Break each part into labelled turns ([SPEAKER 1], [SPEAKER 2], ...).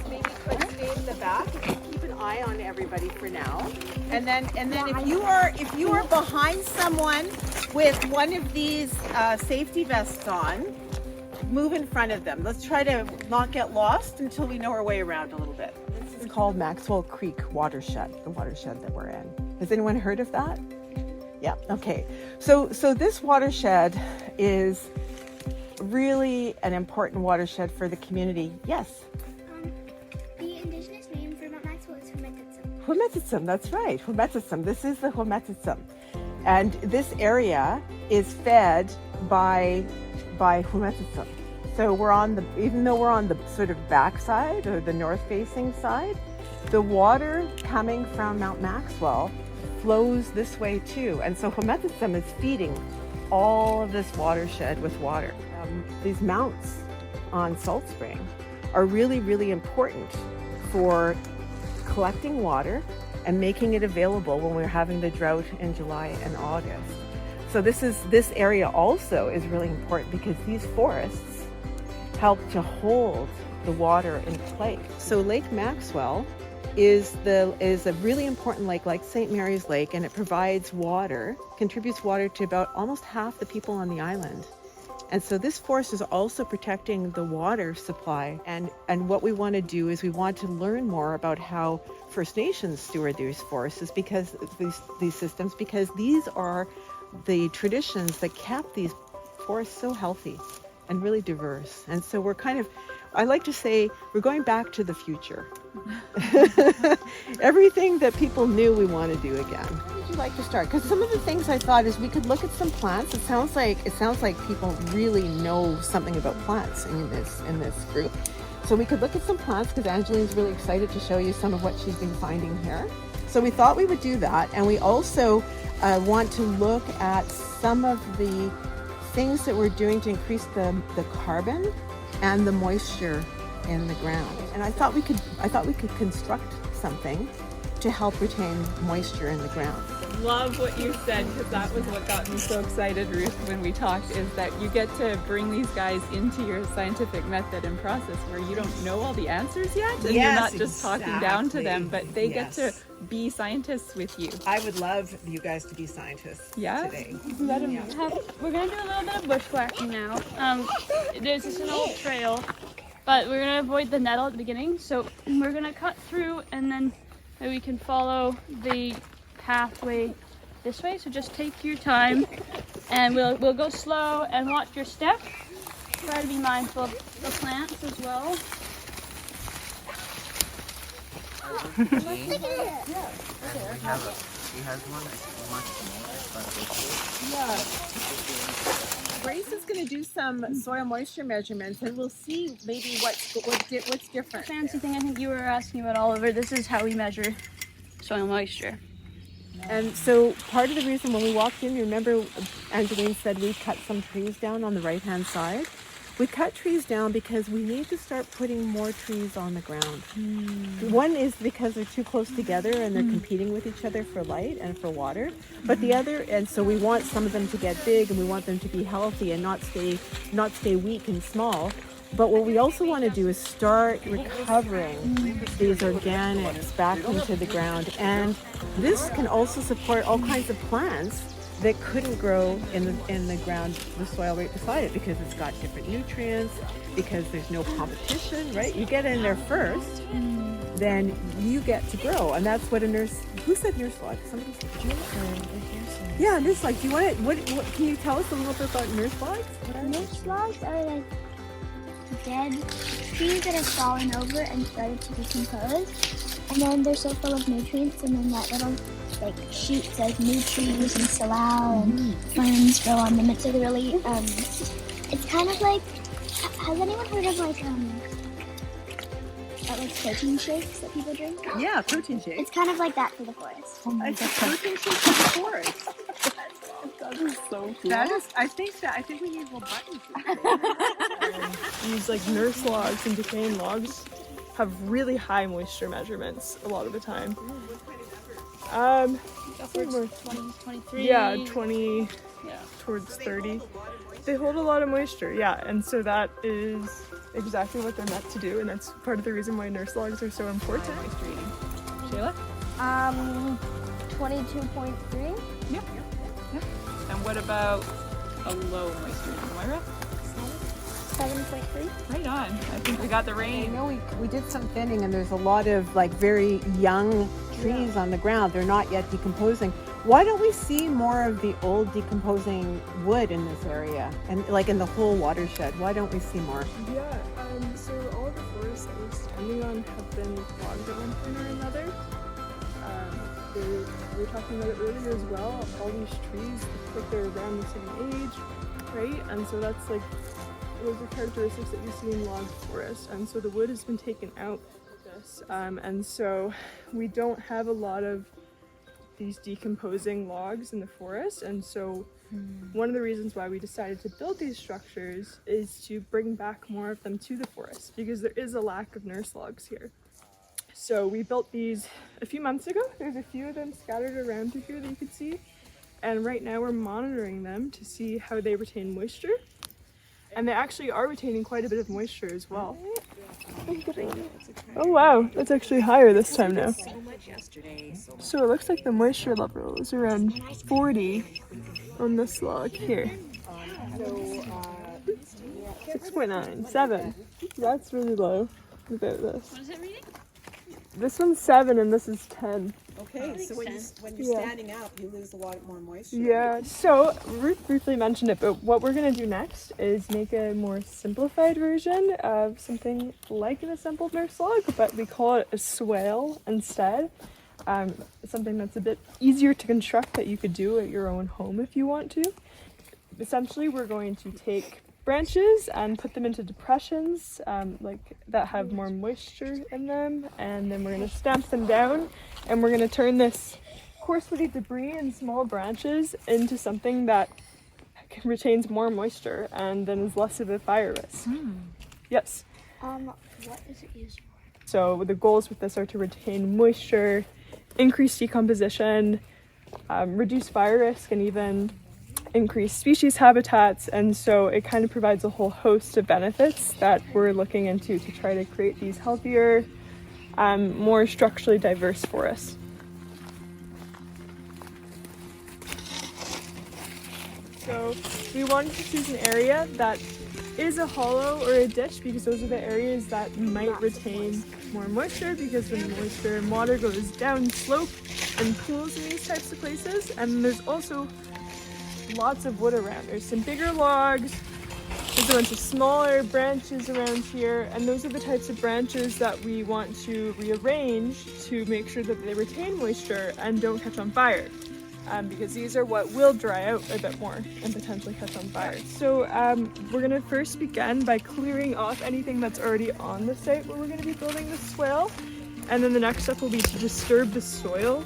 [SPEAKER 1] maybe could stay in the back. Keep an eye on everybody for now. And then if you are behind someone with one of these safety vests on, move in front of them. Let's try to not get lost until we know our way around a little bit. This is called Maxwell Creek Watershed, the watershed that we're in. Has anyone heard of that? Yeah, okay. So this watershed is really an important watershed for the community. Yes?
[SPEAKER 2] The indigenous name for Mount Maxwell is Humetitsum.
[SPEAKER 1] Humetitsum, that's right. Humetitsum. This is the Humetitsum. And this area is fed by Humetitsum. So even though we're on the sort of backside or the north-facing side, the water coming from Mount Maxwell flows this way too. And so Humetitsum is feeding all of this watershed with water. These mounts on Salt Spring are really, really important for collecting water and making it available when we're having the drought in July and August. So this area also is really important because these forests help to hold the water in place. So Lake Maxwell is a really important lake, like St. Mary's Lake, and it provides water, contributes water to about almost half the people on the island. And so this forest is also protecting the water supply. And what we want to do is we want to learn more about how First Nations steward these forests, because these systems, because these are the traditions that kept these forests so healthy and really diverse. And so I like to say, we're going back to the future. Everything that people knew we want to do again. Where would you like to start? Because some of the things I thought is we could look at some plants. It sounds like people really know something about plants in this group. So we could look at some plants because Angeline's really excited to show you some of what she's been finding here. So we thought we would do that, and we also want to look at some of the things that we're doing to increase the carbon and the moisture in the ground. And I thought we could construct something to help retain moisture in the ground.
[SPEAKER 3] Love what you said, because that was what got me so excited, Ruth, when we talked, is that you get to bring these guys into your scientific method and process where you don't know all the answers yet, and you're not just talking down to them, but they get to be scientists with you.
[SPEAKER 1] I would love you guys to be scientists today.
[SPEAKER 4] We're going to do a little bit of bushwhacking now. There's just an old trail, but we're going to avoid the nettle at the beginning, so we're going to cut through and then we can follow the pathway this way. So just take your time, and we'll go slow and watch your step. Try to be mindful of the plants as well.
[SPEAKER 1] Grace is going to do some soil moisture measurements, and we'll see maybe what's different.
[SPEAKER 4] Fancy thing I think you were asking about, Oliver. This is how we measure soil moisture.
[SPEAKER 1] And so part of the reason when we walked in, remember Angeline said we cut some trees down on the right-hand side? We cut trees down because we need to start putting more trees on the ground. One is because they're too close together and they're competing with each other for light and for water. But the other, and so we want some of them to get big, and we want them to be healthy and not stay weak and small. But what we also want to do is start recovering these organics back into the ground. And this can also support all kinds of plants that couldn't grow in the ground, the soil right beside it, because it's got different nutrients, because there's no competition, right? You get in there first, then you get to grow. And that's what who said nurse log? Somebody said yeah, nurse log. Do you want it? What can you tell us a little bit about nurse logs?
[SPEAKER 2] Nurse logs are like dead trees that have fallen over and started to decompose, and then they're so full of nutrients, and then that little shoots of new trees and salal and ferns grow on them. It's a really it's kind of like, has anyone heard of like protein shakes that people drink?
[SPEAKER 1] Yeah, protein shakes.
[SPEAKER 2] It's kind of like that for the forest.
[SPEAKER 1] Oh my God, protein shakes for the forest.
[SPEAKER 3] That is so cool.
[SPEAKER 1] I think we need little buttons.
[SPEAKER 5] These like nurse logs and decaying logs have really high moisture measurements a lot of the time.
[SPEAKER 4] Upwards 20, 23.
[SPEAKER 5] Yeah, 20 towards 30. They hold a lot of moisture, yeah, and so that is exactly what they're meant to do, and that's part of the reason why nurse logs are so important.
[SPEAKER 3] Shayla?
[SPEAKER 2] 22.3.
[SPEAKER 3] Yep. And what about a low moisture? Moira?
[SPEAKER 2] 7.3.
[SPEAKER 3] Right on. I think we got the
[SPEAKER 1] I
[SPEAKER 3] rain.
[SPEAKER 1] know we did some thinning, and there's a lot of like very young trees on the ground. They're not yet decomposing. Why don't we see more of the old decomposing wood in this area, and like in the whole watershed? Why don't we see more?
[SPEAKER 5] Yeah, so all of the forests that we're standing on have been logged at one point or another. We were talking about it earlier as well. All these trees, like they're around the same age, right? And so that's like, those are characteristics that you see in logged forest. And so the wood has been taken out of this. And so we don't have a lot of these decomposing logs in the forest. And so one of the reasons why we decided to build these structures is to bring back more of them to the forest, because there is a lack of nurse logs here. So we built these a few months ago. There's a few of them scattered around through here that you can see. And right now we're monitoring them to see how they retain moisture. And they actually are retaining quite a bit of moisture as well. Oh wow, that's actually higher this time now. So it looks like the moisture level is around 40 on this log here. 6.9, 7. That's really low about this.
[SPEAKER 4] What is it reading?
[SPEAKER 5] This one's 7 and this is 10.
[SPEAKER 6] Okay, so when you're standing up, you lose a lot more moisture.
[SPEAKER 5] Yeah, so Ruth briefly mentioned it, but what we're going to do next is make a more simplified version of something like an assembled nurse log, but we call it a swale instead. Something that's a bit easier to construct that you could do at your own home if you want to. Essentially, we're going to take branches and put them into depressions like that have more moisture in them, and then we're going to stamp them down, and we're going to turn this coarse woody debris and small branches into something that retains more moisture and then is less of a fire risk. Yes.
[SPEAKER 2] What is it used for?
[SPEAKER 5] So the goals with this are to retain moisture, increase decomposition, reduce fire risk, and even increase species habitats. And so it kind of provides a whole host of benefits that we're looking into to try to create these healthier, more structurally diverse forests. So we wanted to choose an area that is a hollow or a ditch, because those are the areas that might retain more moisture, because when moisture and water goes down slope and pools in these types of places. And there's also lots of wood around. There's some bigger logs, there's a bunch of smaller branches around here, and those are the types of branches that we want to rearrange to make sure that they retain moisture and don't catch on fire. Because these are what will dry out a bit more and potentially catch on fire. So we're going to first begin by clearing off anything that's already on the site where we're going to be building the swale. And then the next step will be to disturb the soil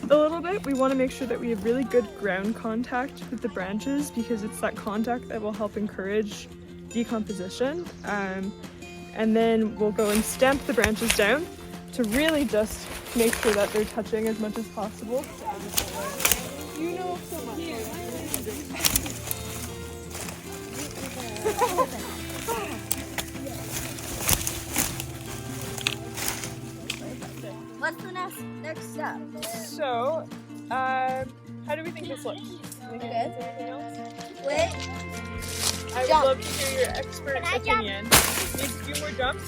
[SPEAKER 5] a little bit. We want to make sure that we have really good ground contact with the branches, because it's that contact that will help encourage decomposition. And then we'll go and stamp the branches down to really just make sure that they're touching as much as possible. You know so much.
[SPEAKER 2] What's the next step?
[SPEAKER 5] So, how do we think this looks?
[SPEAKER 2] Good.
[SPEAKER 5] Anything else?
[SPEAKER 2] Wait.
[SPEAKER 5] I would
[SPEAKER 2] Jump.
[SPEAKER 5] love to hear your expert opinion. Need a few more jumps?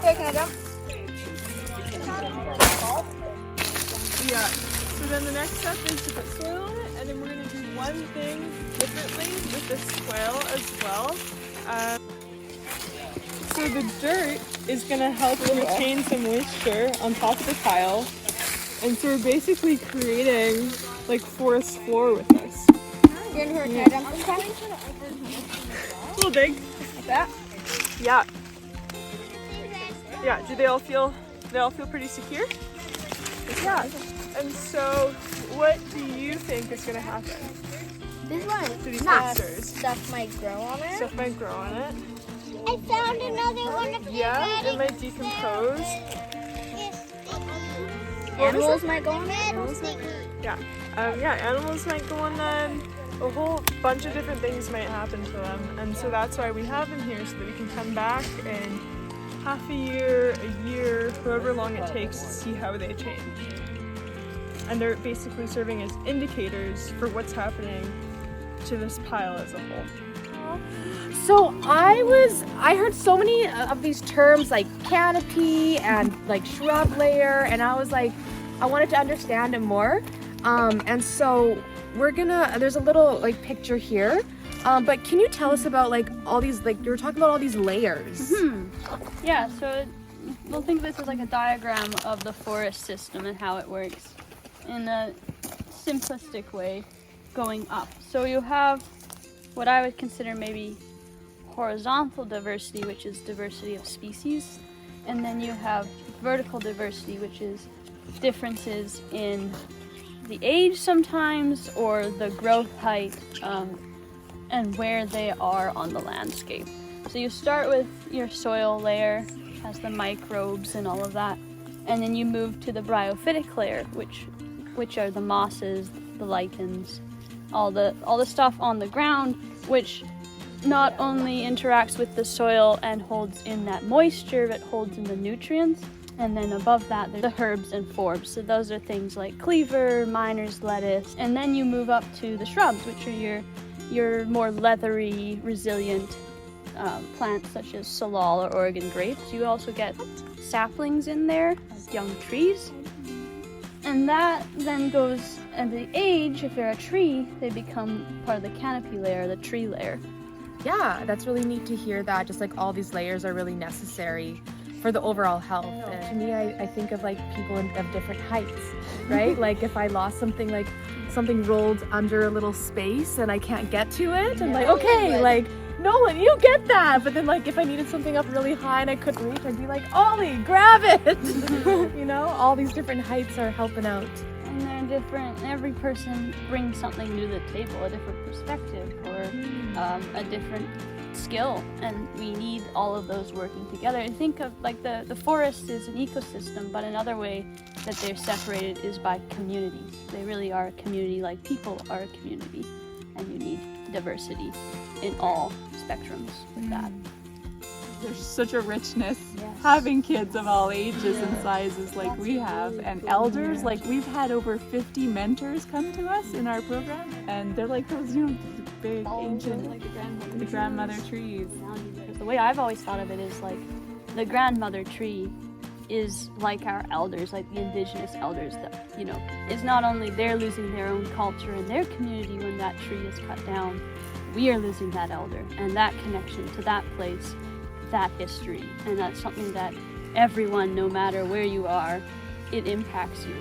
[SPEAKER 2] Here, can I jump?
[SPEAKER 5] Yeah. So then the next step is to put soil on it, and then we're going to do one thing differently with this swale as well. So the dirt is going to help retain some moisture on top of the tile, and so we're basically creating like forest floor with this.
[SPEAKER 2] Can I jump this time?
[SPEAKER 5] A little big.
[SPEAKER 2] Like that?
[SPEAKER 5] Yeah. Yeah. Do they all feel pretty secure? Yeah. And so, what do you think is going to happen
[SPEAKER 2] This one.
[SPEAKER 5] to these
[SPEAKER 2] Nuts.
[SPEAKER 5] monsters?
[SPEAKER 2] Stuff might grow on it.
[SPEAKER 5] Stuff might grow on it.
[SPEAKER 2] I found another one of
[SPEAKER 5] Yeah, it might decompose.
[SPEAKER 2] Animals might go on it.
[SPEAKER 5] Yeah, animals might go on them. A whole bunch of different things might happen to them, and so that's why we have them here, so that we can come back in half a year, however long it takes to see how they change. And they're basically serving as indicators for what's happening to this pile as a whole.
[SPEAKER 7] So I heard so many of these terms like canopy and like shrub layer, and I was like, I wanted to understand it more. And so there's a little like picture here, but can you tell us about like all these, like you were talking about all these layers?
[SPEAKER 4] Yeah, so we'll think of this as like a diagram of the forest system and how it works in a simplistic way going up. So you have what I would consider maybe horizontal diversity, which is diversity of species, and then you have vertical diversity, which is differences in the age sometimes, or the growth height, and where they are on the landscape. So you start with your soil layer, which has the microbes and all of that, and then you move to the bryophytic layer, which are the mosses, the lichens, all the stuff on the ground, which not only interacts with the soil and holds in that moisture, but holds in the nutrients. And then above that, there's the herbs and forbs. So those are things like cleaver, miner's lettuce. And then you move up to the shrubs, which are your more leathery, resilient plants such as salal or Oregon grapes. You also get saplings in there, like young trees. And that then goes, and the age, if they're a tree, they become part of the canopy layer, the tree layer.
[SPEAKER 7] Yeah, that's really neat to hear that. Just like all these layers are really necessary for the overall health. To me, I think of like people of different heights, right? Like if I lost something, like something rolled under a little space and I can't get to it, I'm like, okay, like Nolan, you get that. But then like if I needed something up really high and I couldn't reach, I'd be like, Ollie, grab it. You know, all these different heights are helping out.
[SPEAKER 4] And they're different. Every person brings something new to the table, a different perspective or a different skill, and we need all of those working together. And think of like the forest is an ecosystem, but another way that they're separated is by communities. They really are a community, like people are a community, and you need diversity in all spectrums with that.
[SPEAKER 3] There's such a richness having kids of all ages and sizes like we have, and elders. Like we've had over 50 mentors come to us in our program, and they're like those, big ancient, like the grandmother trees.
[SPEAKER 4] The way I've always thought of it is like the grandmother tree is like our elders, like the indigenous elders that, is not only they're losing their own culture and their community when that tree is cut down, we are losing that elder and that connection to that place, that history. And that's something that everyone, no matter where you are, it impacts you.